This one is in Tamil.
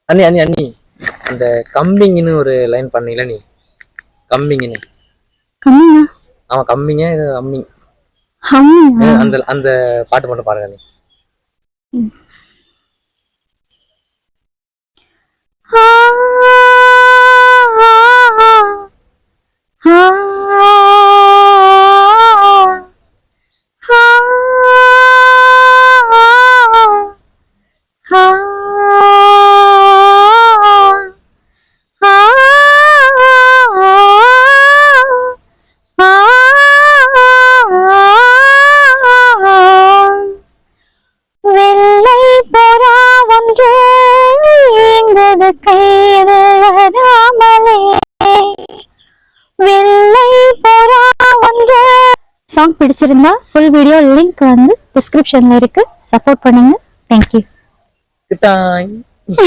அண்ணி அண்ணி அண்ணி அந்த கம்பிங்னு ஒரு லைன் பண்ணீங்களா நீ? கம்பிங்னு. கம்மியா? ஆமா கம்பிங்க இது அம்மிங். ஹம்மியா? அந்த அந்த பாட்டு மட்டும் பாருங்க நீ. சாங் பிடிச்சிருந்தா ஃபுல் வீடியோ லிங்க் வந்து டிஸ்கிரிப்ஷன்ல இருக்கு. சப்போர்ட் பண்ணுங்க. தேங்க்யூ. Good time.